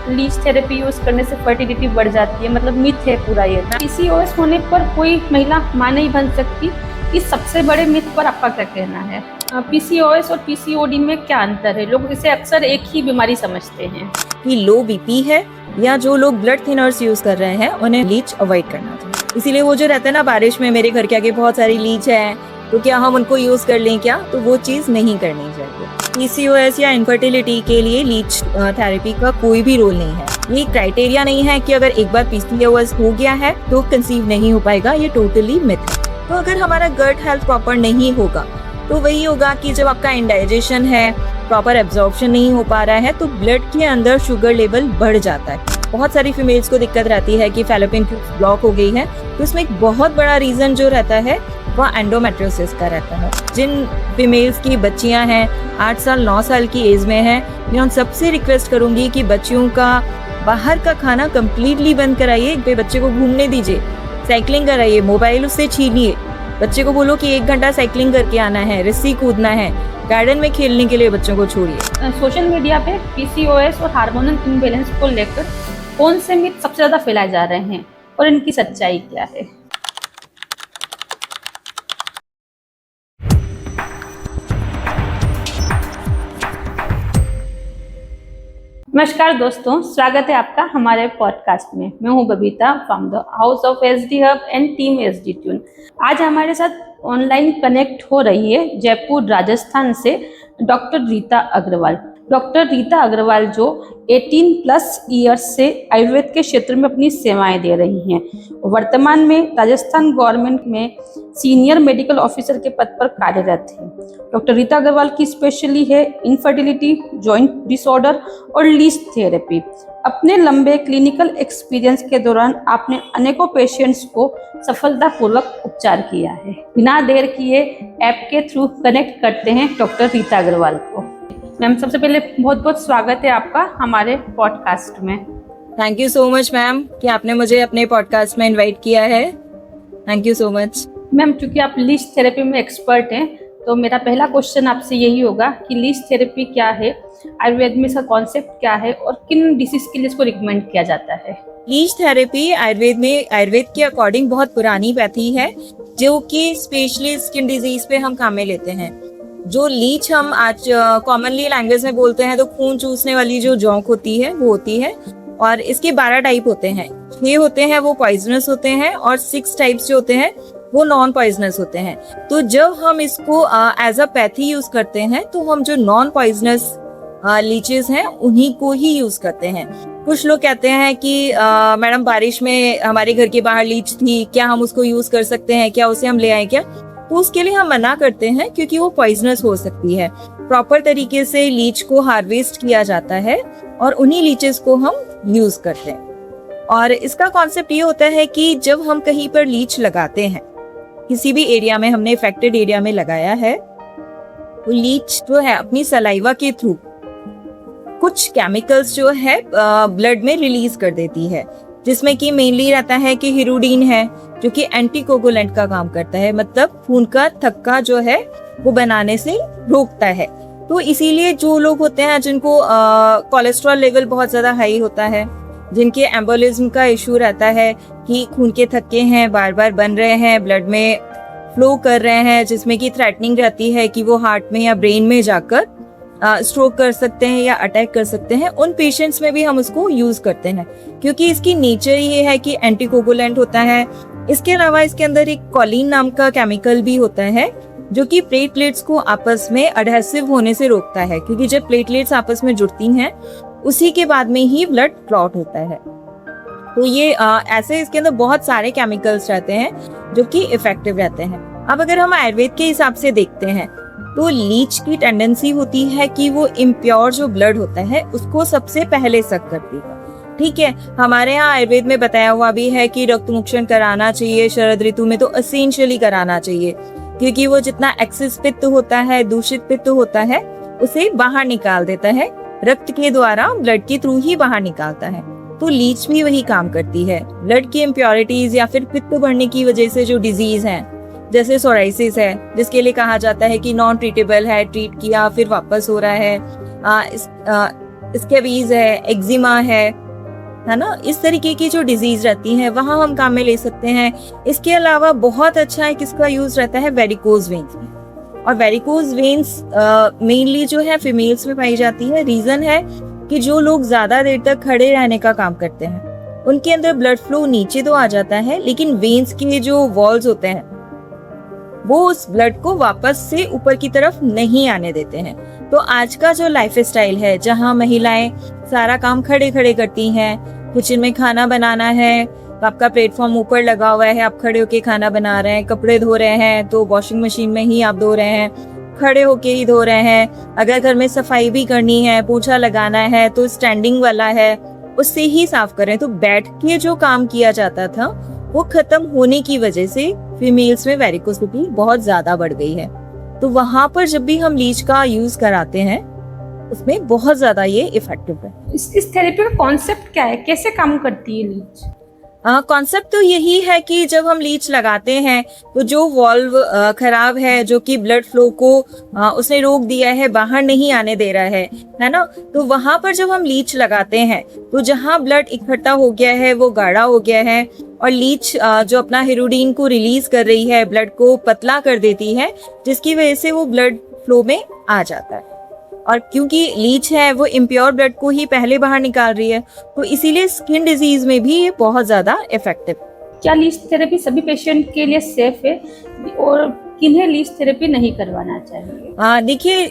Leech therapy use करने से fertility बढ़ जाती है, मतलब मिथ है पूरा ये। पीसीओएस होने पर कोई महिला मां नहीं बन सकती, इस सबसे बड़े मिथ पर आपका क्या कहना है? पीसीओएस और पीसीओडी में क्या अंतर है? लोग इसे अक्सर एक ही बीमारी समझते हैं। कि लो बीपी है या जो लोग ब्लड थिनर्स यूज कर रहे हैं उन्हें लीच अवॉइड करना चाहिए। इसीलिए वो जो रहता है ना, बारिश में मेरे घर के आगे बहुत सारी लीच है तो क्या हम उनको यूज कर लें क्या, तो वो चीज नहीं करनी चाहिए। पीसीओएस या इनफर्टिलिटी के लिए लीच थेरेपी का कोई भी रोल नहीं है। ये क्राइटेरिया नहीं है कि अगर एक बार पीसीओएस हो गया है तो कंसीव नहीं हो पाएगा, ये टोटली मिथ है। तो अगर हमारा गट हेल्थ प्रॉपर नहीं होगा तो वही होगा कि जब आपका इंडाइजेशन है, प्रॉपर एब्जॉर्प्शन नहीं हो पा रहा है, तो ब्लड के अंदर शुगर लेवल बढ़ जाता है। बहुत सारी फीमेल्स को दिक्कत रहती है कि फैलोपियन ट्यूब ब्लॉक हो गई है, तो इसमें एक बहुत बड़ा रीजन जो रहता है वह एंडोमेट्रियोसिस का रहता है। जिन फीमेल्स की बच्चियां हैं 8 साल 9 साल की एज में हैं, मैं उन सबसे रिक्वेस्ट करूंगी कि बच्चियों का बाहर का खाना कम्प्लीटली बंद कराइए, बच्चे को घूमने दीजिए, साइकिलिंग कराइए, मोबाइल उससे छीनिए, बच्चे को बोलो कि 1 घंटा साइकिलिंग करके आना है, रस्सी कूदना है, गार्डन में खेलने के लिए बच्चों को छोड़िए। सोशल मीडिया पे पीसीओएस और हार्मोनल इम्बैलेंस को लेकर कौन से मिथ सबसे ज्यादा फैलाए जा रहे हैं और इनकी सच्चाई क्या है? नमस्कार दोस्तों, स्वागत है आपका हमारे पॉडकास्ट में। मैं हूं Babita from the house of SD hub and team SD tune. आज हमारे साथ ऑनलाइन कनेक्ट हो रही है जयपुर राजस्थान से डॉक्टर रीता अग्रवाल। डॉक्टर रीता अग्रवाल जो 18+ ईयर्स से आयुर्वेद के क्षेत्र में अपनी सेवाएं दे रही हैं। वर्तमान में राजस्थान गवर्नमेंट में सीनियर मेडिकल ऑफिसर के पद पर कार्यरत है। डॉक्टर रीता अग्रवाल की स्पेशली है इनफर्टिलिटी, जॉइंट डिसऑर्डर और लीच थेरेपी। अपने लंबे क्लिनिकल एक्सपीरियंस के दौरान आपने अनेकों पेशेंट्स को सफलतापूर्वक उपचार किया है। बिना देर किए ऐप के थ्रू कनेक्ट करते हैं डॉक्टर रीता अग्रवाल को। मैम, सबसे पहले बहुत बहुत स्वागत है आपका हमारे पॉडकास्ट में। Thank you so much ma'am कि आपने मुझे अपने पॉडकास्ट में इनवाइट किया है। Thank you so much. Ma'am, क्योंकि आप लीच थेरेपी में एक्सपर्ट हैं तो मेरा पहला क्वेश्चन आपसे यही होगा कि लीच थेरेपी क्या है, आयुर्वेद में इसका कॉन्सेप्ट क्या है और किन डिसीज के लिए इसको रिकमेंड किया जाता है? लीच थेरेपी आयुर्वेद के अकॉर्डिंग बहुत पुरानी पैथी है जो कि स्पेशली स्किन डिजीज पे हम काम में लेते हैं। जो लीच हम आज कॉमनली लैंग्वेज में बोलते हैं तो खून चूसने वाली जो जोंक होती है वो होती है, और इसके 12 टाइप होते हैं। 6 होते हैं वो पॉइजनस होते हैं और 6 टाइप्स जो होते हैं वो नॉन पॉइजनस होते हैं। तो जब हम इसको एज अ पैथी यूज करते हैं तो हम जो नॉन पॉइजनस लीचेस हैं उन्हीं को ही यूज करते हैं। कुछ लोग कहते हैं कि मैडम बारिश में हमारे घर के बाहर लीच थी, क्या हम उसको यूज कर सकते हैं, क्या उसे हम ले आए क्या? तो उसके लिए हम मना करते हैं क्योंकि वो पॉइजनस हो सकती है। प्रॉपर तरीके से लीच को हार्वेस्ट किया जाता है और उन्हीं लीचेस को हम यूज करते हैं। और इसका कॉन्सेप्ट ये होता है कि जब हम कहीं पर लीच लगाते हैं, किसी भी एरिया में हमने अफेक्टेड एरिया में लगाया है, तो लीच जो है अपनी सलाइवा के थ्रू कुछ केमिकल्स जो है ब्लड में रिलीज कर देती है, जिसमें कि मेनली रहता है कि हिरुडीन है जो कि एंटीकोगुलेंट का काम करता है, मतलब खून का थक्का जो है वो बनाने से रोकता है। तो इसीलिए जो लोग होते हैं जिनको कोलेस्ट्रॉल लेवल बहुत ज्यादा हाई होता है, जिनके एम्बोलिज्म का इशू रहता है कि खून के थक्के हैं बार बार बन रहे हैं, ब्लड में फ्लो कर रहे हैं, जिसमें कि थ्रेटनिंग रहती है कि वो हार्ट में या ब्रेन में जाकर स्ट्रोक कर सकते हैं या अटैक कर सकते हैं, उन पेशेंट्स में भी हम उसको यूज करते हैं क्योंकि इसकी नेचर ये है कि एंटीकोगुलेंट होता है। इसके अलावा इसके अंदर एक कॉलिन नाम का केमिकल भी होता है जो कि प्लेटलेट्स को आपस में एडहेसिव होने से रोकता है, क्योंकि जब प्लेटलेट्स आपस में जुड़ती हैं उसी के बाद में ही ब्लड क्लॉट होता है। तो ये ऐसे इसके अंदर बहुत सारे केमिकल्स रहते हैं जो कि इफेक्टिव रहते हैं। अब अगर हम आयुर्वेद के हिसाब से देखते हैं तो लीच की टेंडेंसी होती है कि वो इम्प्योर जो ब्लड होता है उसको सबसे पहले सक करती है। ठीक है, हमारे यहाँ आयुर्वेद में बताया हुआ भी है कि रक्त मोक्षण कराना चाहिए शरद ऋतु में, तो असेंशियली कराना चाहिए क्योंकि वो जितना एक्सेस पित्त होता है, दूषित पित्त होता है, उसे बाहर निकाल देता है, रक्त के द्वारा ब्लड के थ्रू ही बाहर निकालता है। तो लीच भी वही काम करती है। ब्लड की इम्प्योरिटीज या फिर पित्त बढ़ने की वजह से जो डिजीज है, जैसे सोराइसिस है जिसके लिए कहा जाता है कि नॉन ट्रीटेबल है, ट्रीट किया फिर वापस हो रहा है, स्कैबीज है, एक्जिमा है ना, इस तरीके की जो डिजीज रहती है वहाँ हम काम में ले सकते हैं। इसके अलावा बहुत अच्छा है किसका यूज रहता है, वेरिकोज वेन्स में। और वेरिकोज वेन्स मेनली जो है फीमेल्स में पाई जाती है। रीजन है कि जो लोग ज्यादा देर तक खड़े रहने का काम करते हैं उनके अंदर ब्लड फ्लो नीचे तो आ जाता है, लेकिन वेन्स के जो वॉल्स होते हैं वो उस ब्लड को वापस से ऊपर की तरफ नहीं आने देते हैं। तो आज का जो लाइफ स्टाइल है जहाँ महिलाएं सारा काम खड़े खड़े करती हैं, किचन में खाना बनाना है तो आपका प्लेटफॉर्म ऊपर लगा हुआ है, आप खड़े होके खाना बना रहे हैं, कपड़े धो रहे हैं तो वॉशिंग मशीन में ही आप धो रहे हैं, खड़े होके ही धो रहे हैं। अगर घर में सफाई भी करनी है, पोछा लगाना है तो स्टैंडिंग वाला है उससे ही साफ करें। तो बैठ के जो काम किया जाता था वो खत्म होने की वजह से फीमेल्स में वेरिकोसिटी बहुत ज्यादा बढ़ गई है। तो वहां पर जब भी हम लीच का यूज कराते हैं उसमें बहुत ज्यादा ये इफेक्टिव है। इस थेरेपी का कॉन्सेप्ट क्या है, कैसे काम करती है लीच? कॉन्सेप्ट तो यही है कि जब हम लीच लगाते हैं तो जो वॉल्व खराब है, जो कि ब्लड फ्लो को उसने रोक दिया है, बाहर नहीं आने दे रहा है ना, तो वहां पर जब हम लीच लगाते हैं तो जहां ब्लड इकट्ठा हो गया है वो गाढ़ा हो गया है और लीच जो अपना हेरोडीन को रिलीज कर रही है, ब्लड को पतला कर देती है, जिसकी वजह से वो ब्लड फ्लो में आ जाता है। और क्योंकि लीच है वो इम्प्योर ब्लड को ही पहले बाहर निकाल रही है, तो इसीलिए स्किन डिजीज में भी ये बहुत ज्यादा इफेक्टिव। क्या लीच थेरेपी सभी पेशेंट के लिए सेफ है और किन्हें लीच थेरेपी नहीं करवाना चाहिए? देखिए,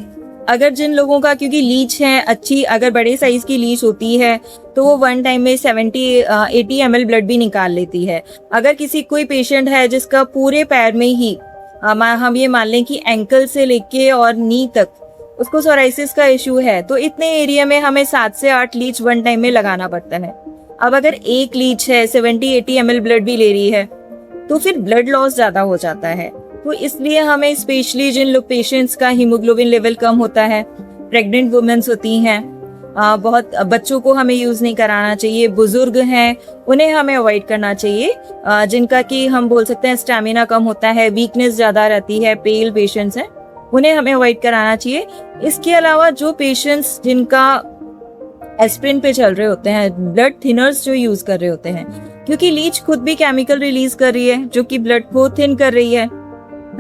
अगर जिन लोगों का, क्योंकि लीच है अच्छी, अगर बड़े साइज की लीच होती है तो वो वन टाइम में 70-80 ml ब्लड भी निकाल लेती है। अगर किसी कोई पेशेंट है जिसका पूरे पैर में ही हम ये मान लें कि एंकल से लेके और नी तक उसको सोराइसिस का इश्यू है, तो इतने एरिया में हमें 7 से 8 लीच वन टाइम में लगाना पड़ता है। अब अगर एक लीच है 70-80 ml ब्लड भी ले रही है तो फिर ब्लड लॉस ज्यादा हो जाता है। तो इसलिए हमें स्पेशली जिन लोग पेशेंट्स का हीमोग्लोबिन लेवल कम होता है, प्रेग्नेंट वुमेन्स होती हैं, बहुत बच्चों को हमें यूज नहीं कराना चाहिए, बुजुर्ग हैं उन्हें हमें अवॉइड करना चाहिए, जिनका कि हम बोल सकते हैं स्टैमिना कम होता है, वीकनेस ज्यादा रहती है, पेल पेशेंट्स हैं, उन्हें हमें अवॉइड कराना चाहिए। इसके अलावा जो पेशेंट्स जिनका एस्प्रिन पे चल रहे होते हैं, ब्लड थिनर्स जो यूज कर रहे होते हैं, क्योंकि लीच खुद भी केमिकल रिलीज कर रही है जो कि ब्लड को थिन कर रही है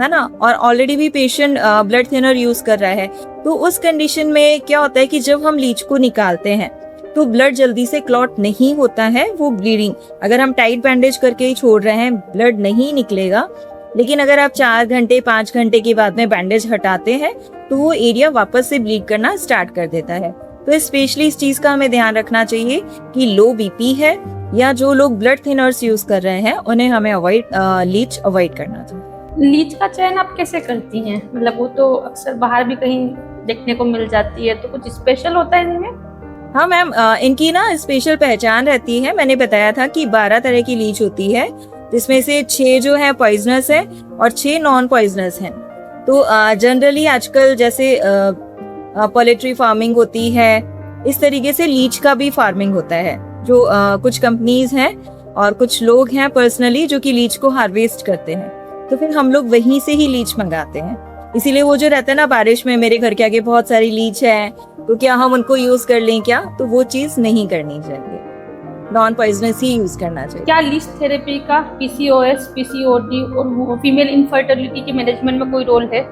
ना, और ऑलरेडी भी पेशेंट ब्लड थिनर यूज कर रहा है, तो उस कंडीशन में क्या होता है कि जब हम लीच को निकालते हैं तो ब्लड जल्दी से क्लॉट नहीं होता है, वो ब्लीडिंग, अगर हम टाइट बैंडेज करके ही छोड़ रहे हैं ब्लड नहीं निकलेगा, लेकिन अगर आप 4 घंटे 5 घंटे के बाद में बैंडेज हटाते हैं तो वो एरिया वापस से ब्लीड करना स्टार्ट कर देता है। तो स्पेशली इस चीज का हमें ध्यान रखना चाहिए कि लो बीपी है या जो लोग ब्लड थिनर्स यूज कर रहे हैं उन्हें हमें लीच अवॉइड करना चाहिए। लीच का चयन आप कैसे करती हैं? मतलब वो तो अक्सर बाहर भी कहीं देखने को मिल जाती है, तो कुछ स्पेशल होता है इनमें? हाँ मैम, इनकी ना स्पेशल पहचान रहती है। मैंने बताया था कि 12 तरह की लीच होती है, जिसमें से 6 जो है पॉइजनस है और 6 नॉन पॉइजनस हैं। तो जनरली आजकल जैसे पोल्ट्री फार्मिंग होती है, इस तरीके से लीच का भी फार्मिंग होता है। जो कुछ कंपनीज हैं और कुछ लोग हैं पर्सनली जो कि लीच को हार्वेस्ट करते हैं, तो फिर हम लोग वहीं से ही लीच मंगाते हैं। इसीलिए वो जो रहता है ना, बारिश में मेरे घर के आगे बहुत सारी लीच है तो क्या हम उनको यूज कर लें क्या, तो वो चीज नहीं करनी चाहिए, नॉन पॉइजनस ही यूज करना चाहिए। क्या लीच थेरेपी का पीसीओएस, पीसीओडी और फीमेल इनफर्टिलिटी के मैनेजमेंट में कोई रोल है?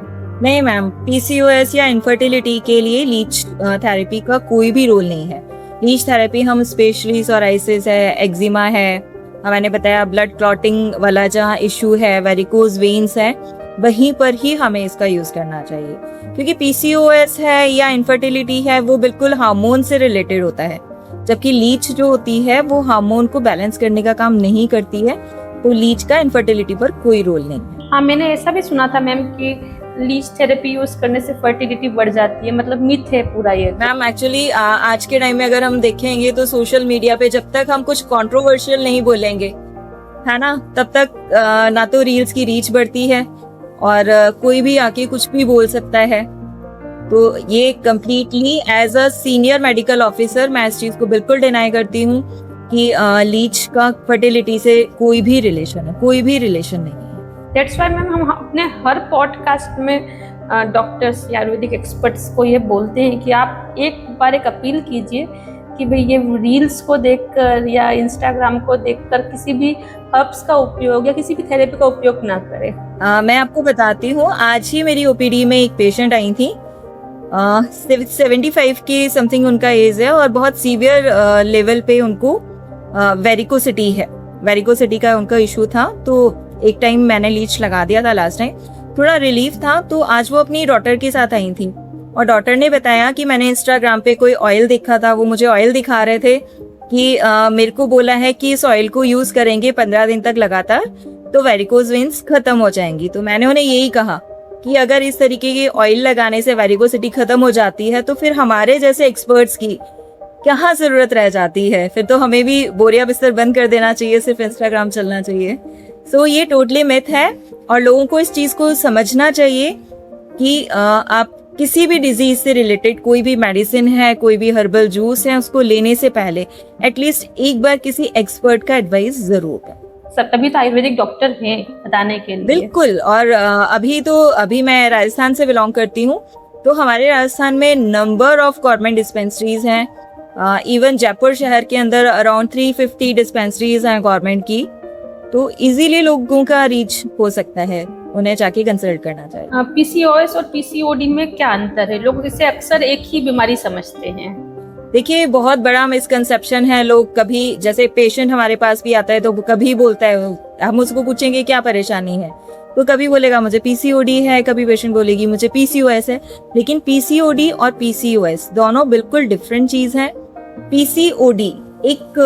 नहीं मैम, पीसीओएस या इनफर्टिलिटी के लिए लीच थेरेपी का कोई भी रोल नहीं है। लीच थेरेपी हम स्पेशली सोराइसिस है, एक्जिमा है, मैंने बताया ब्लड क्लॉटिंग वाला जहाँ इश्यू है, वेरिकोज वेन्स है, वहीं पर ही हमें इसका यूज करना चाहिए। क्योंकि पीसीओएस है या इनफर्टिलिटी है वो बिल्कुल हार्मोन से रिलेटेड होता है, जबकि लीच जो होती है वो हार्मोन को बैलेंस करने का काम नहीं करती है, तो लीच का इनफर्टिलिटी पर कोई रोल नहीं है। हाँ, मैंने ऐसा भी सुना था मैम कि लीच थेरेपी यूज करने से फर्टिलिटी बढ़ जाती है, मतलब मिथ है पूरा ये? मैम एक्चुअली आज के टाइम में अगर हम देखेंगे तो सोशल मीडिया पे जब तक हम कुछ कंट्रोवर्शियल नहीं बोलेंगे, है ना, तब तक ना तो रील्स की रीच बढ़ती है और कोई भी आके कुछ भी बोल सकता है। तो ये completely as a senior medical officer मैं इस चीज को बिल्कुल डिनाई करती हूँ कि लीच का फर्टिलिटी से कोई भी रिलेशन है, कोई भी रिलेशन नहीं है। दैट्स व्हाई मैम हम अपने हर पॉडकास्ट में डॉक्टर्स या आयुर्वेदिक एक्सपर्ट्स को ये बोलते हैं कि आप एक बार एक अपील कीजिए कि भाई ये रील्स को देखकर या इंस्टाग्राम को देखकर किसी भी हर्ब्स का उपयोग या किसी भी थेरेपी का उपयोग ना करें। मैं आपको बताती हूँ, आज ही मेरी ओपीडी में एक पेशेंट आई थी, 75 की समथिंग उनका एज है और बहुत सीवियर लेवल पे उनको वेरिकोसिटी है। वेरिकोसिटी का उनका इशू था, तो एक टाइम मैंने लीच लगा दिया था लास्ट टाइम, थोड़ा रिलीफ था। तो आज वो अपनी डॉटर के साथ आई थी और डॉटर ने बताया कि मैंने इंस्टाग्राम पे कोई ऑयल देखा था, वो मुझे ऑयल दिखा रहे थे कि मेरे को बोला है कि इस ऑयल को यूज करेंगे 15 दिन तक लगातार तो वेरिकोज वेन्स खत्म हो जाएंगी। तो मैंने उन्हें यही कहा कि अगर इस तरीके के ऑयल लगाने से वेरिकोसिटी खत्म हो जाती है तो फिर हमारे जैसे एक्सपर्ट्स की कहाँ जरूरत रह जाती है, फिर तो हमें भी बोरिया बिस्तर बंद कर देना चाहिए, सिर्फ इंस्टाग्राम चलना चाहिए। सो ये टोटली मिथ है और लोगों को इस चीज को समझना चाहिए कि आप किसी भी डिजीज से रिलेटेड कोई भी मेडिसिन है, कोई भी हर्बल जूस है, उसको लेने से पहले एटलीस्ट एक बार किसी एक्सपर्ट का एडवाइस जरूर करें। सर तभी तो आयुर्वेदिक डॉक्टर हैं बताने के लिए। बिल्कुल। और अभी मैं राजस्थान से बिलोंग करती हूँ, तो हमारे राजस्थान में नंबर ऑफ गवर्नमेंट डिस्पेंसरीज हैं। इवन जयपुर शहर के अंदर अराउंड 350 डिस्पेंसरीज हैं गवर्नमेंट की, तो इजीली लोगों का रीच हो सकता है, उन्हें जाके कंसल्ट करना चाहिए। पीसीओएस और पीसीओडी में क्या अंतर है? लोग इसे अक्सर एक ही बीमारी समझते हैं। देखिए, बहुत बड़ा मिसकंसेप्शन है। लोग कभी, जैसे पेशेंट हमारे पास भी आता है तो कभी बोलता है, हम उसको पूछेंगे क्या परेशानी है, तो कभी बोलेगा मुझे पीसीओडी है, कभी पेशेंट बोलेगी मुझे पीसीओएस है। लेकिन पीसीओडी और पीसीओएस दोनों बिल्कुल डिफरेंट चीज है। पीसीओडी एक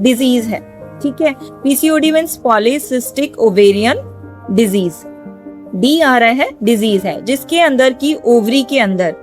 डिजीज है, ठीक है। PCOD means polycystic ovarian disease, D आ रहा है, डिजीज है जिसके अंदर की ओवरी के अंदर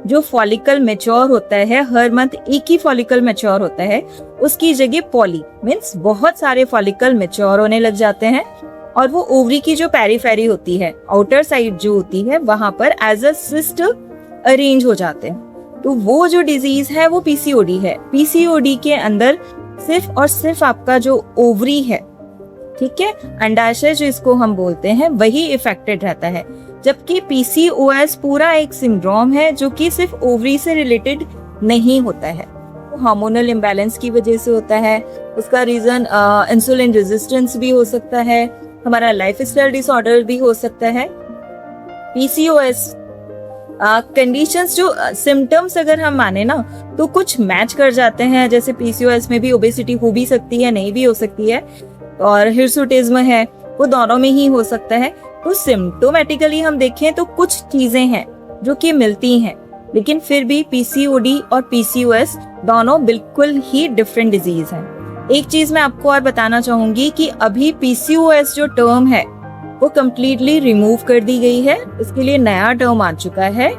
जो फॉलिकल मैच्योर होता है, हर मंथ एक ही फॉलिकल मैच्योर होता है, उसकी जगह पॉली मीन्स बहुत सारे फॉलिकल मैच्योर होने लग जाते हैं और वो ओवरी की जो पेरीफेरी होती है, आउटर साइड जो होती है, वहां पर एज अ सिस्ट अरेंज हो जाते हैं। तो वो जो डिजीज है वो पीसीओडी है। पीसीओडी के अंदर सिर्फ और सिर्फ आपका जो ओवरी है, ठीक है, अंडाशय जो इसको हम बोलते हैं, वही इफेक्टेड रहता है। जबकि पीसीओएस पूरा एक सिंड्रोम है जो कि सिर्फ ओवरी से रिलेटेड नहीं होता है, वो हार्मोनल इम्बैलेंस की वजह से होता है। उसका रीजन इंसुलिन रेजिस्टेंस भी हो सकता है, हमारा लाइफस्टाइल डिसऑर्डर भी हो सकता है। पीसीओएस कंडीशंस जो सिम्टम्स अगर हम माने ना तो कुछ मैच कर जाते हैं, जैसे पीसीओएस में भी ओबेसिटी हो भी सकती है, नहीं भी हो सकती है, और हिर्सुटिज्म है, वो दोनों में ही हो सकता है। तो सिम्टोमेटिकली हम देखें तो कुछ चीजें हैं जो कि मिलती हैं, लेकिन फिर भी पीसीओडी और पीसीओएस दोनों बिल्कुल ही डिफरेंट डिजीज हैं। एक चीज मैं आपको और बताना चाहूंगी कि अभी पीसीओएस जो टर्म है वो कम्प्लीटली रिमूव कर दी गई है, उसके लिए नया टर्म आ चुका है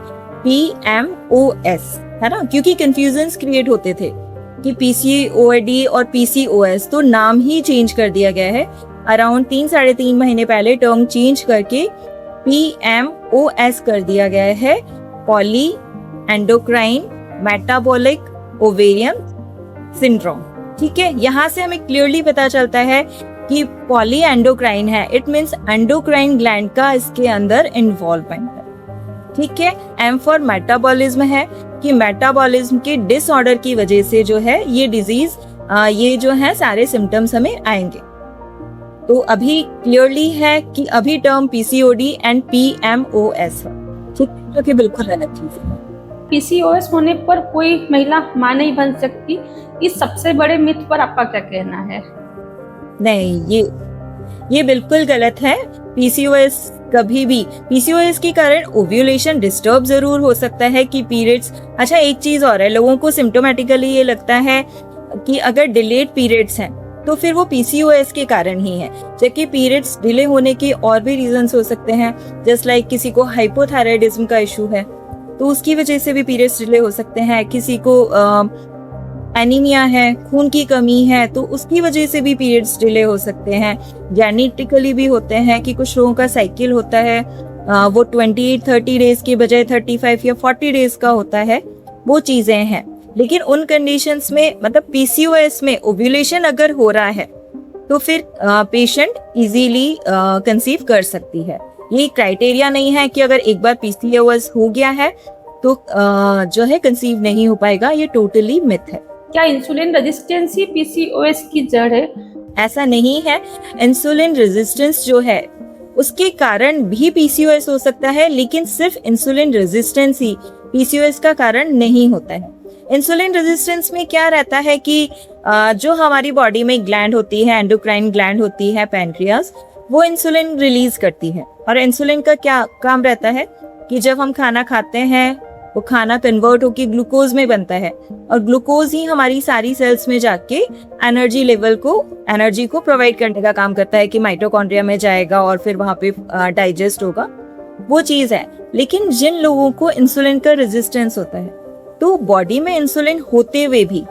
पीएमओएस, है ना, क्योंकि कंफ्यूजन्स क्रिएट होते थे कि पीसीओडी और पीसीओएस, तो नाम ही चेंज कर दिया गया है। अराउंड 3-3.5 महीने पहले टर्म चेंज करके पीएमओएस कर दिया गया है, poly endocrine metabolic ovarian syndrome, ठीक है। यहाँ से हमें क्लियरली पता चलता है कि पॉली एंडोक्राइन है, इट मीन्स एंडोक्राइन ग्लैंड का इसके अंदर इन्वॉल्वमेंट है, ठीक है। एम फॉर मेटाबॉलिज्म है कि मेटाबॉलिज्म के डिसऑर्डर की वजह से जो है ये डिजीज, ये जो है सारे सिम्टम्स हमें आएंगे। तो अभी क्लियरली है कि अभी टर्म पीसीओडी एंड पीएमओएस है, ठीक, जो कि बिल्कुल अलग चीज है। पीसीओएस होने पर कोई महिला मां नहीं बन सकती, इस सबसे बड़े मिथ पर आपका क्या कहना है? नहीं, ये बिल्कुल गलत है। पीसीओएस कभी भी, पीसीओएस के कारण ओव्यूलेशन डिस्टर्ब जरूर हो सकता है कि पीरियड्स, अच्छा एक चीज और है, लोगों को सिम्टोमेटिकली ये लगता है कि अगर डिलेड पीरियड्स हैं तो फिर वो पीसीओएस के कारण ही है, जबकि पीरियड्स डिले होने के और भी रीजंस हो सकते हैं। जस्ट लाइक किसी को हाइपोथायराइडिज्म का इशू है तो उसकी वजह से भी पीरियड्स डिले हो सकते हैं, किसी को एनीमिया है, खून की कमी है, तो उसकी वजह से भी पीरियड्स डिले हो सकते हैं। जेनेटिकली भी होते हैं कि कुछ लोगों का साइकिल होता है, वो 28-30 डेज के बजाय 35 या 40 डेज का होता है, वो चीजें हैं। लेकिन उन कंडीशंस में, मतलब पीसीओएस में ओव्यूलेशन अगर हो रहा है तो फिर पेशेंट इजीली कंसीव कर सकती है। ये क्राइटेरिया नहीं है कि अगर एक बार पीसीओएस हो गया है तो जो है कंसीव नहीं हो पाएगा, ये टोटली मिथ है। क्या इंसुलिन रेजिस्टेंस ही पीसीओएस की जड़ है? ऐसा नहीं है। इंसुलिन रेजिस्टेंस जो है उसके कारण भी पीसीओएस हो सकता है, लेकिन सिर्फ इंसुलिन रेजिस्टेंस ही पीसीओएस का कारण नहीं होता है। इंसुलिन रेजिस्टेंस में क्या रहता है कि जो हमारी बॉडी में ग्लैंड होती है, एंडोक्राइन ग्लैंड होती है पैनक्रियास, वो इंसुलिन रिलीज करती है। और इंसुलिन का क्या काम रहता है कि जब हम खाना खाते हैं वो खाना कन्वर्ट होकर ग्लूकोज में बनता है, और ग्लूकोज ही हमारी सारी सेल्स में जाके एनर्जी को प्रोवाइड करने का काम करता है कि माइटोकॉन्ड्रिया में जाएगा और फिर वहां पे डाइजेस्ट होगा, वो चीज है। लेकिन जिन लोगों को इंसुलिन का रेजिस्टेंस होता है, तो बॉडी में इंसुलिन होते हुए भी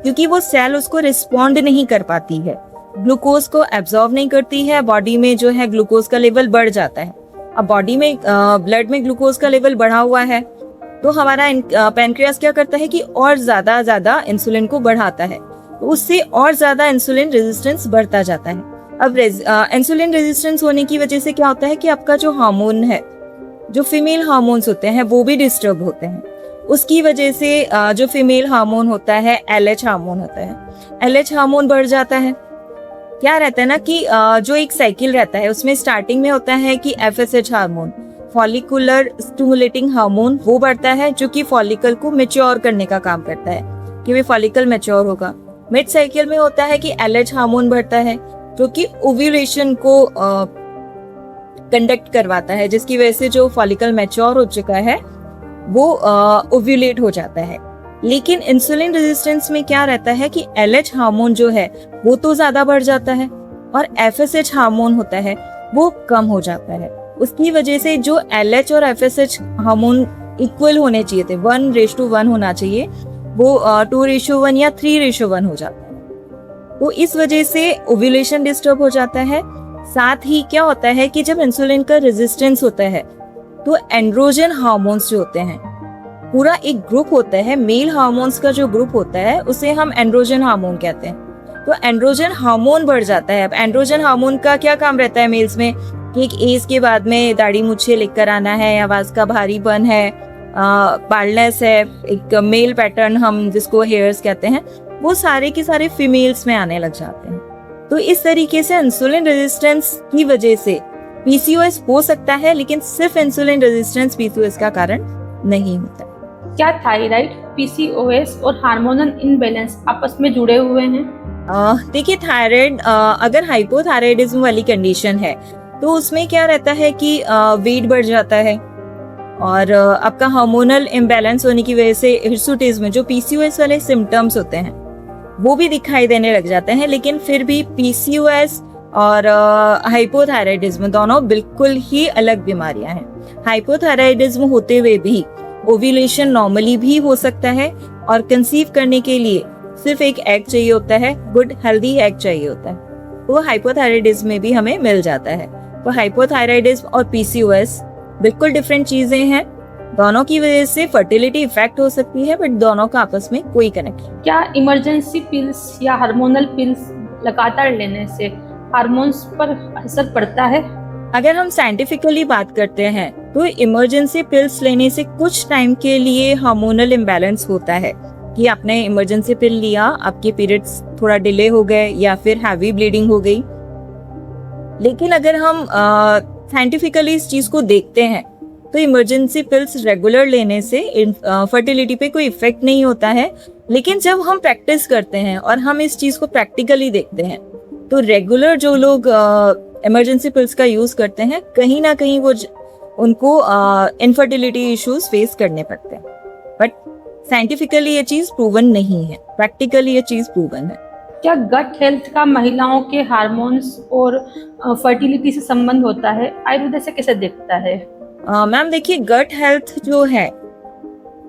क्योंकि वो सेल उसको रिस्पॉन्ड नहीं कर पाती है, ग्लूकोज को एब्जॉर्ब नहीं करती है, बॉडी में जो है ग्लूकोज का लेवल बढ़ जाता है। अब बॉडी में ब्लड में ग्लूकोज का लेवल बढ़ा हुआ है, तो हमारा पैनक्रियास क्या करता है कि और ज्यादा इंसुलिन को बढ़ाता है, तो उससे और ज्यादा इंसुलिन रेजिस्टेंस बढ़ता जाता है। अब इंसुलिन रेजिस्टेंस होने की वजह से क्या होता है कि आपका जो हार्मोन है, जो फीमेल हार्मोन्स होते हैं, वो भी डिस्टर्ब होते हैं। उसकी वजह से जो फीमेल हार्मोन होता है, एलएच हार्मोन होता है, एलएच हार्मोन बढ़ जाता है। क्या रहता है ना कि जो एक साइकिल रहता है, उसमें स्टार्टिंग में होता है कि FSH hormone, follicular stimulating hormone, वो बढ़ता है जो कि फॉलिकल को मैच्योर करने का काम करता है कि वे फॉलिकल मैच्योर होगा। मिड साइकिल में होता है कि एलएच हार्मोन बढ़ता है जो कि ओव्यूलेशन को कंडक्ट करवाता है, जिसकी वजह से जो फॉलिकल मैच्योर हो चुका है वो ओव्यूलेट हो जाता है। लेकिन इंसुलिन रेजिस्टेंस में क्या रहता है कि एलएच हार्मोन जो है वो तो ज्यादा बढ़ जाता है और एफएसएच हार्मोन होता है वो कम हो जाता है। उसकी वजह से जो एलएच और एफएसएच हार्मोन इक्वल होने चाहिए थे, 1:1 होना चाहिए, वो 2:1 या 3:1 हो जाता है। तो इस वजह से ओव्यूलेशन डिस्टर्ब हो जाता है। साथ ही क्या होता है कि जब इंसुलिन का रेजिस्टेंस होता है तो एंड्रोजन हार्मोन्स जो होते हैं, पूरा एक ग्रुप होता है, मेल हार्मोन्स का जो ग्रुप होता है उसे हम एंड्रोजन हार्मोन कहते हैं। तो एंड्रोजन हार्मोन बढ़ जाता है। अब एंड्रोजन हार्मोन का क्या काम रहता है मेल्स में कि एक एज के बाद में दाढ़ी मुच्छे लेकर आना है, आवाज का भारीपन है, बाल्डनेस है, एक मेल पैटर्न हम जिसको हेयर्स कहते हैं, वो सारे के सारे फीमेल्स में आने लग जाते हैं। तो इस तरीके से इंसुलिन रेजिस्टेंस की वजह से पीसीओएस हो सकता है, लेकिन सिर्फ इंसुलिन रेजिस्टेंस पीसीओएस का कारण नहीं होता। क्या थायराइड, पीसीओएस और हार्मोनल इनबैलेंस आपस में जुड़े हुए हैं? देखिए, थायराइड अगर हाइपोथायराइडिज्म वाली कंडीशन है तो उसमें क्या रहता है कि वेट बढ़ जाता है और आपका हार्मोनल इम्बैलेंस होने की वजह से हिर्सुटिज्म, जो पीसीओएस वाले सिम्टम्स होते हैं, वो भी दिखाई देने लग जाते हैं। लेकिन फिर भी पीसीओएस और हाइपोथायराइडिज्म दोनों बिल्कुल ही अलग बीमारियां हैं। हाइपोथायराइडिज्म होते हुए भी ओव्यूलेशन नॉर्मली भी हो सकता है और कंसीव करने के लिए सिर्फ एक एग चाहिए होता है, गुड हेल्दी एग चाहिए होता है, वो हाइपोथायराइडिज्म में भी हमें मिल जाता है। तो हाइपोथायराइडिज्म और पीसीओएस बिल्कुल डिफरेंट चीजें हैं। दोनों की वजह से फर्टिलिटी इफेक्ट हो सकती है, बट दोनों का आपस में कोई कनेक्शन। क्या इमरजेंसी पिल्स या हार्मोनल पिल्स लगातार लेने से हार्मोन्स पर असर पड़ता है? अगर हम साइंटिफिकली बात करते हैं तो इमरजेंसी पिल्स लेने से कुछ टाइम के लिए हार्मोनल इम्बैलेंस होता है कि आपने इमरजेंसी पिल लिया, आपके पीरियड्स थोड़ा डिले हो गए या फिर हैवी ब्लीडिंग हो गई। लेकिन अगर हम साइंटिफिकली इस चीज को देखते हैं तो इमरजेंसी पिल्स रेगुलर लेने से फर्टिलिटी पे कोई इफेक्ट नहीं होता है। लेकिन जब हम प्रैक्टिस करते हैं और हम इस चीज को प्रैक्टिकली देखते हैं तो रेगुलर जो लोग इमरजेंसी पिल्स का यूज करते हैं, कहीं ना कहीं वो उनको इनफर्टिलिटी इश्यूज फेस करने पड़ते हैं। बट साइंटिफिकली ये चीज प्रूवन नहीं है, प्रैक्टिकली ये चीज प्रूवन है। क्या गट हेल्थ का महिलाओं के हार्मोन्स और फर्टिलिटी से संबंध होता है? आयुर्वेद से कैसे देखता है? मैम देखिए, गट हेल्थ जो है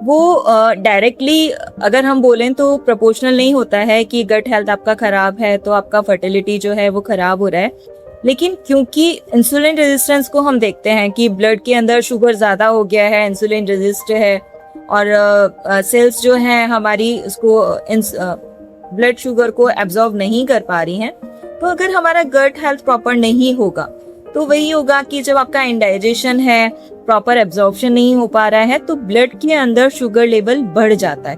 वो डायरेक्टली अगर हम बोलें तो प्रोपोर्शनल नहीं होता है कि गट हेल्थ आपका खराब है तो आपका फर्टिलिटी जो है वो खराब हो रहा है। लेकिन क्योंकि इंसुलिन रेजिस्टेंस को हम देखते हैं कि ब्लड के अंदर शुगर ज्यादा हो गया है, इंसुलिन रेजिस्ट है और सेल्स जो है हमारी उसको ब्लड शुगर को एब्जॉर्ब नहीं कर पा रही हैं, तो अगर हमारा गट हेल्थ प्रॉपर नहीं होगा तो वही होगा कि जब आपका इंडाइजेशन है, प्रॉपर एब्जॉर्प्शन नहीं हो पा रहा है, तो ब्लड के अंदर शुगर लेवल बढ़ जाता है,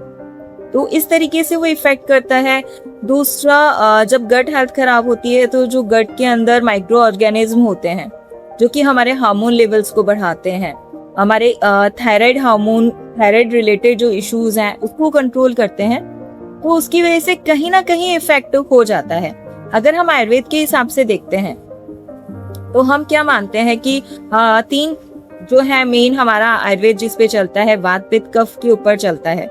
तो इस तरीके से वो इफेक्ट करता है। दूसरा, जब गट हेल्थ खराब होती है तो जो गट के अंदर माइक्रो ऑर्गेनिज्म होते हैं जो कि हमारे हार्मोन लेवल्स को बढ़ाते हैं, हमारे थायराइड हार्मोन, थायराइड रिलेटेड जो इश्यूज हैं उसको कंट्रोल करते हैं, तो उसकी वजह से कहीं ना कहीं इफेक्ट हो जाता है। अगर हम आयुर्वेद के हिसाब से देखते हैं तो हम क्या मानते हैं कि 3 जो है मेन हमारा आयुर्वेद जिस पे चलता है, वात पित्त कफ के ऊपर चलता है।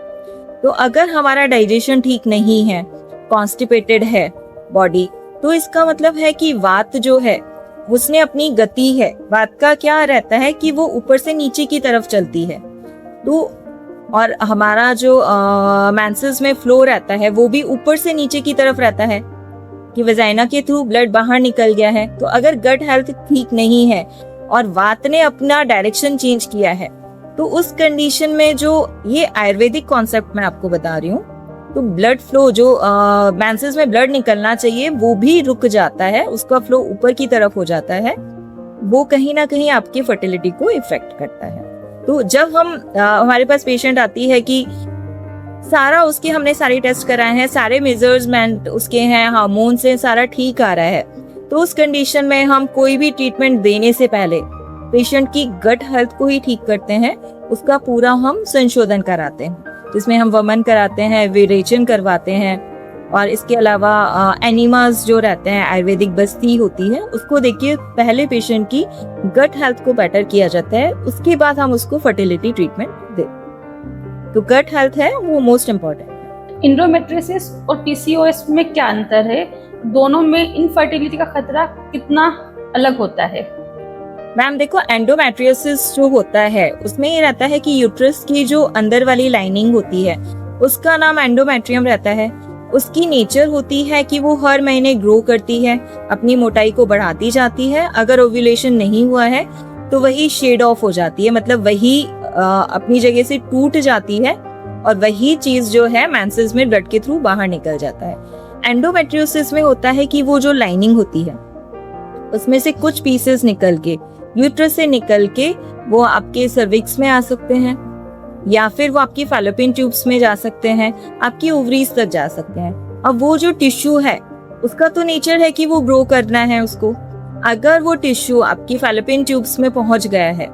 तो अगर हमारा डाइजेशन ठीक नहीं है, कॉन्स्टिपेटेड है बॉडी, तो इसका मतलब है कि वात जो है उसने अपनी गति है, वात का क्या रहता है कि वो ऊपर से नीचे की तरफ चलती है। तो और हमारा जो मेंसेस में फ्लो रहता है वो भी ऊपर से नीचे की तरफ रहता है कि वजाइना के थ्रू ब्लड बाहर निकल गया है। तो अगर गट हेल्थ ठीक नहीं है और वात ने अपना डायरेक्शन चेंज किया है, तो उस कंडीशन में जो ये आयुर्वेदिक कॉन्सेप्ट मैं आपको बता रही हूँ, तो ब्लड फ्लो जो मेंसेस में ब्लड निकलना चाहिए वो भी रुक जाता है, उसका फ्लो ऊपर की तरफ हो जाता है, वो कहीं ना कहीं आपकी फर्टिलिटी को इफेक्ट करता है। तो जब हम हमारे पास पेशेंट आती है कि सारा उसके हमने सारे टेस्ट कराए हैं, सारे मेजर्समेंट उसके हैं, हार्मोन से सारा ठीक आ रहा है, तो उस कंडीशन में हम कोई भी ट्रीटमेंट देने से पहले पेशेंट की गट हेल्थ को ही ठीक करते हैं, उसका पूरा हम संशोधन कराते हैं, जिसमें हम वमन कराते हैं, विरेचन करवाते हैं, और इसके अलावा एनिमास जो रहते हैं, आयुर्वेदिक बस्ती होती है, उसको देखिए पहले पेशेंट की गट हेल्थ को बेटर किया जाता है, उसके बाद हम उसको फर्टिलिटी ट्रीटमेंट देते। तो गट हेल्थ है वो मोस्ट इम्पोर्टेंट है। इंडोमेट्रियोसिस और पीसीओएस में क्या अंतर है? दोनों में इनफर्टिलिटी का खतरा कितना अलग होता है? मैम देखो, एंडोमेट्रियोसिस जो होता है उसमें ये रहता है कि यूट्रस की जो अंदर वाली लाइनिंग होती है उसका नाम एंडोमेट्रियम रहता है। उसकी नेचर होती है कि वो हर महीने ग्रो करती है, अपनी मोटाई को बढ़ाती जाती है, अगर ओव्यूलेशन नहीं हुआ है तो वही शेड ऑफ हो जाती है, मतलब वही अपनी जगह से टूट जाती है और वही चीज जो है मेंसेस में ब्लड के थ्रू बाहर निकल जाता है। एंडोमेट्रियोसिस में होता है कि वो जो लाइनिंग होती है उसमें से कुछ पीसेस निकल के, यूट्रस से निकल के वो आपके सर्विक्स में आ सकते हैं, या फिर वो आपकी फैलोपियन ट्यूब्स में जा सकते हैं, आपकी ओवरीज तक जा सकते हैं। अब वो जो टिश्यू है उसका तो नेचर है कि वो ग्रो करना है उसको, अगर वो टिश्यू आपकी फैलोपियन ट्यूब्स में पहुंच गया है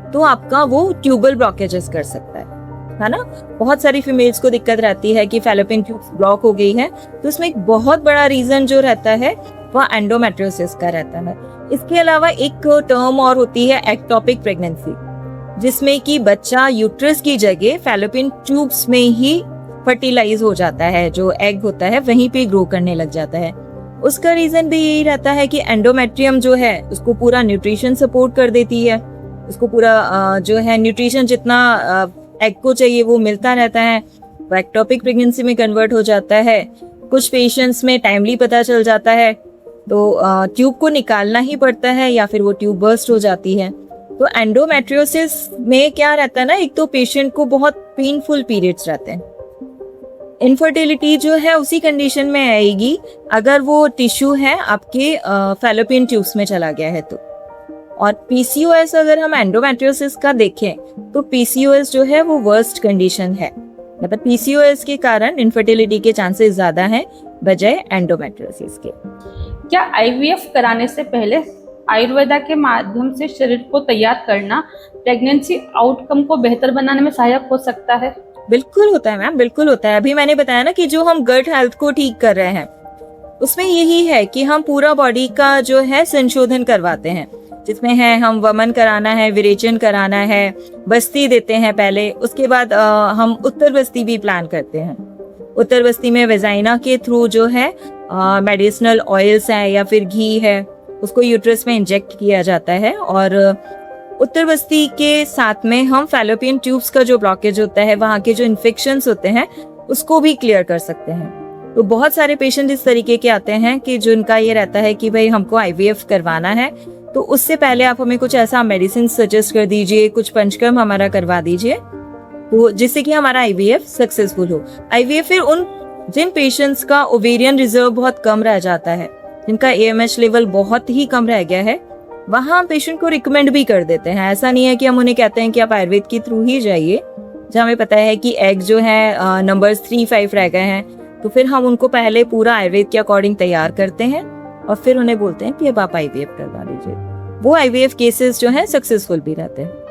तो आपका वो ट्यूबल ब्लॉकेजेस कर सकता है ना। बहुत सारी फीमेल्स को दिक्कत रहती है कि फैलोपियन ट्यूब्स ब्लॉक हो गई है, तो उसमें एक बहुत बड़ा रीजन जो रहता है वह एंडोमेट्रियोसिस का रहता है। इसके अलावा एक टर्म और होती है एक्टोपिक प्रेगनेंसी, जिसमें कि बच्चा यूट्रस की जगह फैलोपियन ट्यूब्स में ही फर्टिलाइज हो जाता है, जो एग होता है वहीं पे ग्रो करने लग जाता है। उसका रीजन भी यही रहता है कि एंडोमेट्रियम जो है उसको पूरा न्यूट्रिशन सपोर्ट कर देती है, उसको पूरा जो है न्यूट्रिशन जितना एग को चाहिए वो मिलता रहता है, वो एक्टोपिक प्रेगनेंसी में कन्वर्ट हो जाता है। कुछ पेशेंट्स में टाइमली पता चल जाता है तो ट्यूब को निकालना ही पड़ता है या फिर वो ट्यूब बर्स्ट हो जाती है। तो एंडोमेट्रियोसिस में क्या रहता है ना, एक तो पेशेंट को बहुत पेनफुल पीरियड्स रहते हैं। इनफर्टिलिटी जो है उसी कंडीशन में आएगी अगर वो टिश्यू है आपके फैलोपियन ट्यूब्स में चला गया है तो। और पीसीओएस अगर हम एंडोमेट्रियोसिस का देखें तो पीसीओएस जो है वो वर्स्ट कंडीशन है, मतलब पीसीओएस के कारण इनफर्टिलिटी के चांसेस ज्यादा हैं बजाय एंडोमेट्रियोसिस के। क्या आईवीएफ कराने से पहले आयुर्वेदा के माध्यम से शरीर को तैयार करना प्रेगनेंसी आउटकम को बेहतर बनाने में सहायक हो सकता है? बिल्कुल होता है मैम, बिल्कुल होता है। अभी मैंने बताया ना कि जो हम गट हेल्थ को ठीक कर रहे हैं उसमें यही है कि हम पूरा बॉडी का जो है संशोधन करवाते हैं, जिसमें है हम वमन कराना है, विरेचन कराना है, बस्ती देते हैं पहले, उसके बाद हम उत्तर बस्ती भी प्लान करते हैं। उत्तर बस्ती में वेजाइना के थ्रू जो है मेडिसिनल ऑयल्स है या फिर घी है उसको यूट्रस में इंजेक्ट किया जाता है, और उत्तर बस्ती के साथ में हम फैलोपियन ट्यूब्स का जो ब्लॉकेज होता है, वहाँ के जो इन्फेक्शंस होते हैं उसको भी क्लियर कर सकते हैं। तो बहुत सारे पेशेंट इस तरीके के आते हैं कि जिनका ये रहता है कि भाई हमको आईवीएफ करवाना है, तो उससे पहले आप हमें कुछ ऐसा मेडिसिन सजेस्ट कर दीजिए, कुछ पंचकर्म हमारा करवा दीजिए, तो जिससे कि हमारा आईवीएफ सक्सेसफुल हो। आईवीएफ फिर उन जिन पेशेंट्स का ओवेरियन रिजर्व बहुत कम रह जाता है, जिनका एएमएच लेवल बहुत ही कम रह गया है, वहाँ पेशेंट को रिकमेंड भी कर देते हैं। ऐसा नहीं है कि हम उन्हें कहते हैं कि आप आयुर्वेद के थ्रू ही जाइए, जहाँ हमें पता है कि एग जो है नंबर्स 3-5 रह गए हैं, तो फिर हम उनको पहले पूरा आयुर्वेद के अकॉर्डिंग तैयार करते हैं और फिर उन्हें बोलते हैं कि अब आप IVF करवा लीजिए। वो IVF केसेस जो हैं सक्सेसफुल भी रहते हैं।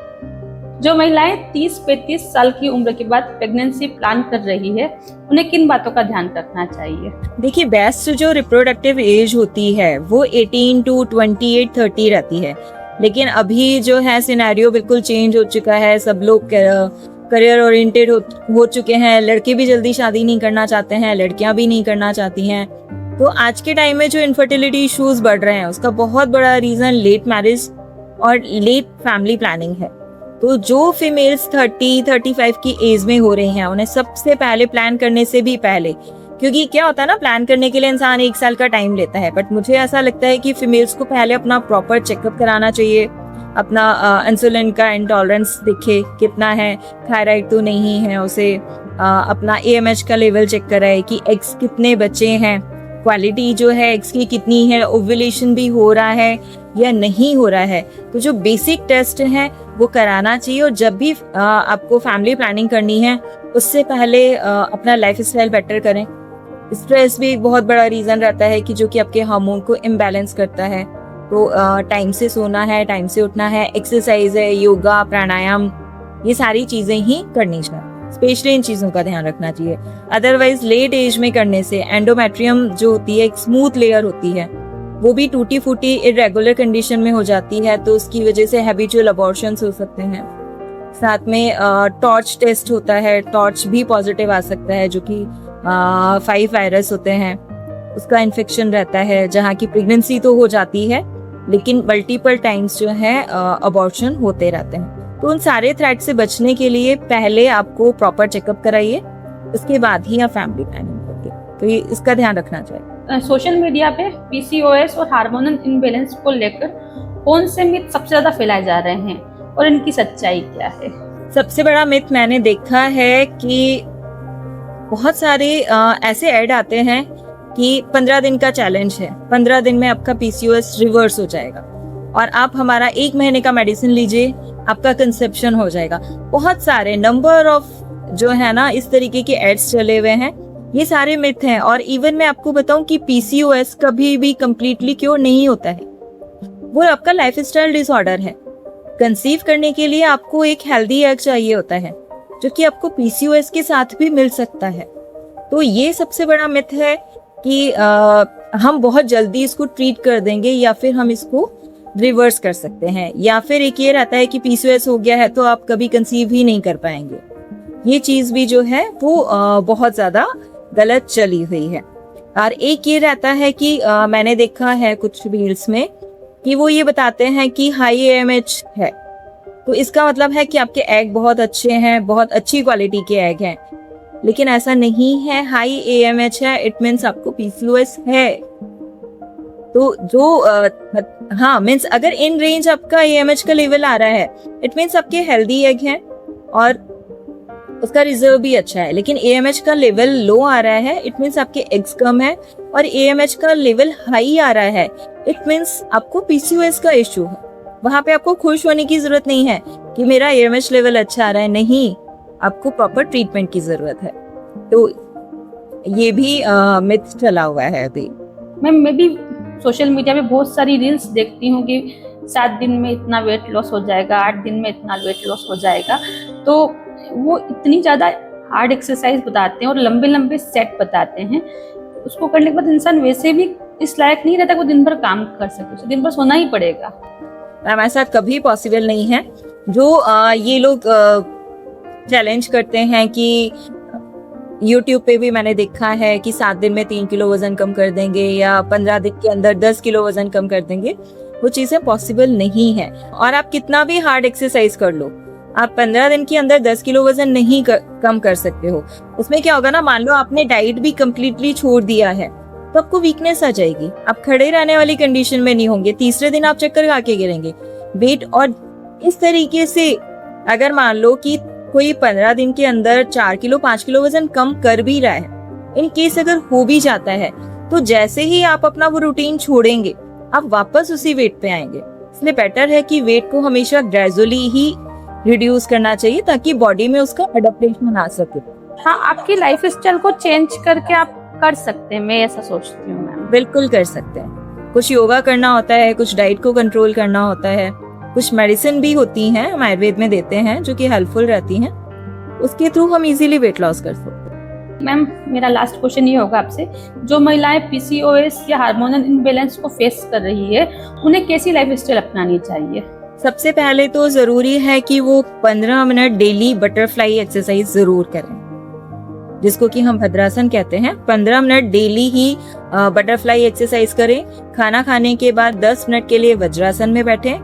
जो महिलाएं 30-35 साल की उम्र के बाद प्रेगनेंसी प्लान कर रही है, उन्हें किन बातों का ध्यान रखना चाहिए? देखिए, बेस्ट जो रिप्रोडक्टिव एज होती है वो 18 to 28-30 रहती है, लेकिन अभी जो है सिनेरियो बिल्कुल चेंज हो चुका है। सब लोग करियर ओरिएंटेड हो चुके हैं। लड़के भी जल्दी शादी नहीं करना चाहते हैं, लड़कियां भी नहीं करना चाहती हैं। तो आज के टाइम में जो इनफर्टिलिटी इश्यूज बढ़ रहे हैं उसका बहुत बड़ा रीजन लेट मैरिज और लेट फैमिली प्लानिंग है। तो जो फीमेल्स 30-35 की एज में हो रही हैं, उन्हें सबसे पहले प्लान करने से भी पहले, क्योंकि क्या होता है ना, प्लान करने के लिए इंसान 1 साल का टाइम लेता है, बट मुझे ऐसा लगता है कि फीमेल्स को पहले अपना प्रॉपर चेकअप कराना चाहिए। अपना इंसुलिन का इंटॉलरेंस देखे कितना है, थायराइड तो नहीं है उसे, अपना AMH का लेवल चेक कराए कि एग्स कितने बचे हैं, क्वालिटी जो है एग्स की कितनी है, ओव्यूलेशन भी हो रहा है या नहीं हो रहा है। तो जो बेसिक टेस्ट हैं वो कराना चाहिए। और जब भी आपको फैमिली प्लानिंग करनी है उससे पहले अपना लाइफ स्टाइल बेटर करें। स्ट्रेस भी एक बहुत बड़ा रीज़न रहता है कि जो कि आपके हार्मोन को इम्बैलेंस करता है। तो टाइम से सोना है, टाइम से उठना है, एक्सरसाइज है, योगा, प्राणायाम, ये सारी चीज़ें ही करनी चाहिए। स्पेशली इन चीज़ों का ध्यान रखना चाहिए। अदरवाइज लेट एज में करने से एंडोमेट्रियम जो होती है, एक स्मूथ लेयर होती है, वो भी टूटी फूटी इरेगुलर कंडीशन में हो जाती है, तो उसकी वजह से हैबिचुअल अबॉर्शंस हो सकते हैं। साथ में टॉर्च टेस्ट होता है, टॉर्च भी पॉजिटिव आ सकता है, जो कि 5 वायरस होते हैं, उसका इन्फेक्शन रहता है, जहाँ की प्रेगनेंसी तो हो जाती है लेकिन मल्टीपल टाइम्स जो है अबॉर्शन होते रहते हैं। तो उन सारे थ्रेट से बचने के लिए पहले आपको प्रॉपर चेकअप कराइए, उसके बाद ही आप फैमिली प्लानिंग करिए। तो ये इसका ध्यान रखना चाहिए। सोशल मीडिया पे PCOS और हार्मोनल इम्बैलेंस को लेकर कौन से मिथ सबसे ज्यादा फैलाए जा रहे हैं और इनकी सच्चाई क्या है? सबसे बड़ा मिथ मैंने देखा है कि बहुत सारे ऐसे ऐड आते हैं कि 15 दिन का चैलेंज है, 15 दिन में आपका PCOS रिवर्स हो जाएगा और आप हमारा 1 महीने का मेडिसिन लीजिए, आपका कंसेप्शन हो जाएगा। बहुत सारे नंबर ऑफ जो है ना इस तरीके के एड्स चले हुए हैं, ये सारे मिथ हैं। और इवन मैं आपको बताऊं कि PCOS कभी भी कंप्लीटली क्योर नहीं होता है, वो आपका लाइफस्टाइल डिसऑर्डर है। कंसीव करने के लिए आपको एक हेल्दी एग चाहिए होता है, जो कि आपको PCOS के साथ भी मिल सकता है। तो ये सबसे बड़ा मिथ है कि हम बहुत जल्दी इसको ट्रीट कर देंगे या फिर हम इसको रिवर्स कर सकते हैं, या फिर एक ये रहता है कि PCOS हो गया है तो आप कभी कंसीव ही नहीं कर पाएंगे। ये चीज भी जो है वो बहुत ज्यादा गलत चली हुई है। और एक ये रहता है कि मैंने देखा है कुछ रील्स में कि वो ये बताते हैं कि हाई AMH है, तो इसका मतलब है कि आपके एग बहुत अच्छे हैं, बहुत अच्छी क्वालिटी के एग हैं, लेकिन ऐसा नहीं है। हाई AMH है इट मीन्स आपको PCOS है। तो जो हाँ मीन्स अगर इन रेंज आपका AMH का लेवल आ रहा है इट मीन्स आपके हेल्दी एग हैं और उसका रिजर्व भी अच्छा है। लेकिन AMH का लेवल लो आ रहा है इट मीन्स आपके एग्स कम है, और AMH का लेवल हाई आ रहा है इट मीन्स आपको PCOS का इश्यू है। वहां पे आपको खुश होने की जरूरत नहीं है कि मेरा AMH लेवल अच्छा आ रहा है, नहीं, आपको प्रॉपर ट्रीटमेंट की जरूरत है। तो ये भी मिथ चला हुआ है अभी। मैं भी सोशल मीडिया पे बहुत सारी रील्स देखती हूँ कि 7 दिन में इतना वेट लॉस हो जाएगा, 8 दिन में इतना वेट लॉस हो जाएगा। तो वो इतनी ज़्यादा हार्ड एक्सरसाइज बताते हैं और लंबे लंबे सेट बताते हैं, उसको करने के बाद इंसान वैसे भी इस लायक नहीं रहता कि वो दिन भर काम कर सके, उसे दिन भर सोना ही पड़ेगा। मैम ऐसा कभी पॉसिबल नहीं है। जो ये लोग चैलेंज करते हैं कि YouTube पे भी मैंने देखा है कि 7 दिन में 3 किलो वजन कम कर देंगे या 15 दिन के अंदर 10 किलो वजन कम कर देंगे, वो चीजें पॉसिबल नहीं है। और आप कितना भी हार्ड एक्सरसाइज कर लो, आप 15 दिन के अंदर 10 किलो वजन नहीं कम कर सकते हो। उसमें क्या होगा ना, मान लो आपने डाइट भी कम्प्लीटली छोड़ दिया है तो आपको वीकनेस आ जाएगी, आप खड़े रहने वाली कंडीशन में नहीं होंगे, तीसरे दिन आप चक्कर खा के गिरेंगे वेट। और इस तरीके से अगर मान लो कि कोई 15 दिन के अंदर 4 किलो 5 किलो वजन कम कर भी रहा है, इन केस अगर हो भी जाता है, तो जैसे ही आप अपना वो रूटीन छोड़ेंगे आप वापस उसी वेट पे आएंगे। इसलिए बेटर है कि वेट को हमेशा ग्रेजुअली ही रिड्यूस करना चाहिए ताकि बॉडी में उसका अडॉप्टेशन आ सके। हाँ, आपकी लाइफ स्टाइल को चेंज करके आप कर सकते हैं, मैं ऐसा सोचती हूँ मैम। बिल्कुल कर सकते हैं। कुछ योगा करना होता है, कुछ डाइट को कंट्रोल करना होता है, कुछ मेडिसिन भी होती हैं, हम आयुर्वेद में देते हैं जो कि हेल्पफुल रहती हैं, उसके थ्रू हम इजीली वेट लॉस कर सकते हैं। मैम, मेरा लास्ट क्वेश्चन ये होगा आपसे, जो महिलाएं पीसीओएस या हार्मोनल इम्बैलेंस को फेस कर रही है, उन्हें कैसी लाइफ स्टाइल अपनानी चाहिए? सबसे पहले तो जरूरी है कि वो 15 मिनट डेली बटरफ्लाई एक्सरसाइज जरूर करें, जिसको कि हम भद्रासन कहते हैं। 15 मिनट डेली ही बटरफ्लाई एक्सरसाइज करें। खाना खाने के बाद 10 मिनट के लिए वज्रासन में बैठें।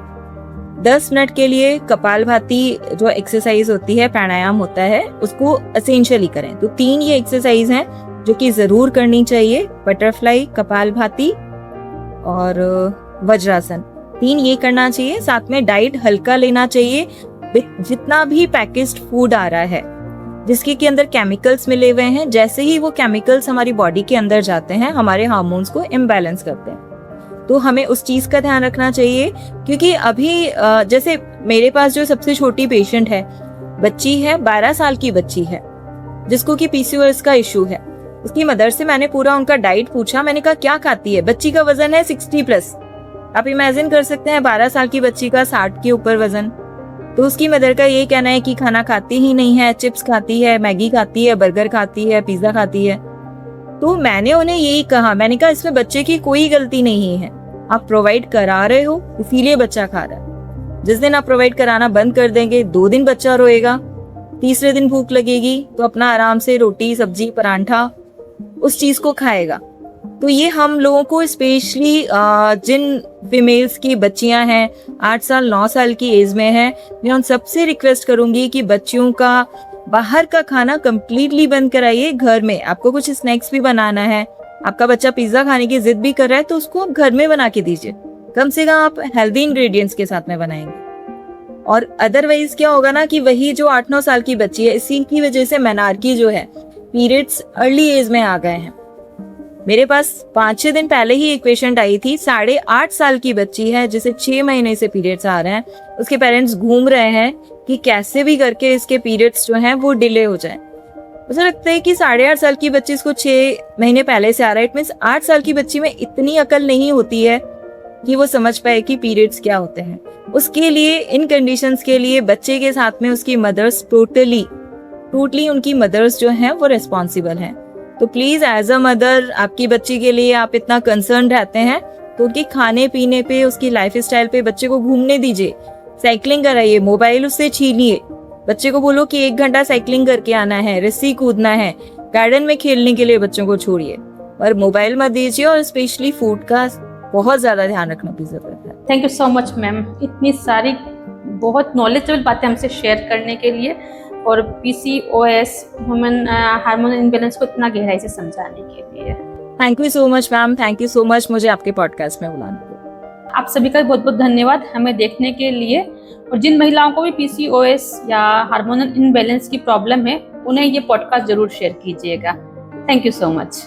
10 मिनट के लिए कपालभाति जो एक्सरसाइज होती है, प्राणायाम होता है, उसको एसेंशियली करें। तो 3 ये एक्सरसाइज हैं जो कि जरूर करनी चाहिए, बटरफ्लाई, कपालभाति और वज्रासन। 3 ये करना चाहिए। साथ में डाइट हल्का लेना चाहिए। जितना भी पैकेज्ड फूड आ रहा है जिसके के अंदर केमिकल्स मिले हुए हैं, जैसे ही वो केमिकल्स हमारी बॉडी के अंदर जाते हैं, हमारे हार्मोन्स को इम्बैलेंस करते हैं। तो हमें उस चीज का ध्यान रखना चाहिए, क्योंकि अभी जैसे मेरे पास जो सबसे छोटी पेशेंट है, बच्ची है, 12 साल की बच्ची है, जिसको कि पीसीओएस का इशू है। उसकी मदर से मैंने पूरा उनका डाइट पूछा। मैंने कहा क्या खाती है? बच्ची का वजन है 60+। आप इमेजिन कर सकते हैं 12 साल की बच्ची का 60 के ऊपर वजन। तो उसकी मदर का ये कहना है कि खाना खाती ही नहीं है, चिप्स खाती है, मैगी खाती है, बर्गर खाती है, पिज्जा खाती है। तो मैंने उन्हें यही कहा, मैंने कहा इसमें बच्चे की कोई गलती नहीं है, आप प्रोवाइड करा रहे हो इसीलिए बच्चा खा रहा है। जिस दिन आप प्रोवाइड कराना बंद कर देंगे, 2 दिन बच्चा रोएगा, तीसरे दिन भूख लगेगी तो अपना आराम से रोटी, सब्जी, परांठा उस चीज को खाएगा। तो ये हम लोगों को स्पेशली जिन फीमेल्स की बच्चियां हैं 8 साल 9 साल की एज में हैं, मैं उन सबसे रिक्वेस्ट करूंगी कि बच्चियों का बाहर का खाना कंप्लीटली बंद कराइए। घर में आपको कुछ स्नैक्स भी बनाना है, आपका बच्चा पिज्जा खाने की जिद भी कर रहा है तो उसको आप घर में बना के दीजिए, कम से कम आप हेल्दी इंग्रेडिएंट्स के साथ में बनाएंगे। और अदरवाइज क्या होगा ना कि वही जो 8-9 साल की बच्ची है, इसी की वजह से मेनार्की जो है, पीरियड्स अर्ली एज में आ गए हैं। मेरे पास 5-6 दिन पहले ही एक पेशेंट आई थी, 8.5 साल की बच्ची है जिसे 6 महीने से पीरियड्स आ रहे हैं। उसके पेरेंट्स घूम रहे हैं कि कैसे भी करके इसके पीरियड्स जो हैं वो डिले हो जाए। मुझे लगता है कि 8.5 साल की बच्ची इसको 6 महीने पहले से आ रहा है, इट मीन्स 8 साल की बच्ची में इतनी अकल नहीं होती है कि वो समझ पाए कि पीरियड्स क्या होते हैं। उसके लिए, इन कंडीशंस के लिए बच्चे के साथ में उसकी मदर्स टोटली उनकी मदर्स जो हैं वो रिस्पॉन्सिबल हैं। तो प्लीज एज अ मदर, आपकी बच्ची के लिए आप इतना कंसर्न रहते हैं तो उनके खाने पीने पे, उसकी लाइफ स्टाइल पे बच्चे को घूमने दीजिए, साइकिलिंग कराइए, मोबाइल उससे छीनिए। बच्चे को बोलो कि 1 घंटा साइकिलिंग करके आना है, रस्सी कूदना है, गार्डन में खेलने के लिए बच्चों को छोड़िए, और मोबाइल मत दीजिए। और स्पेशली फूड का बहुत ज्यादा ध्यान रखना की जरूरत है। Thank you so much ma'am, इतनी सारी बहुत नॉलेजेबल बातें हमसे शेयर करने के लिए, और पीसीओएस, ह्यूमन हार्मोनल इम्बैलेंस को इतना गहराई से समझाने के लिए। Thank you so much ma'am, thank you so much मुझे आपके पॉडकास्ट में बुलाने के लिए। आप सभी का बहुत बहुत धन्यवाद हमें देखने के लिए। और जिन महिलाओं को भी पीसीओएस या हार्मोनल इम्बैलेंस की प्रॉब्लम है, उन्हें ये पॉडकास्ट जरूर शेयर कीजिएगा। Thank you so much.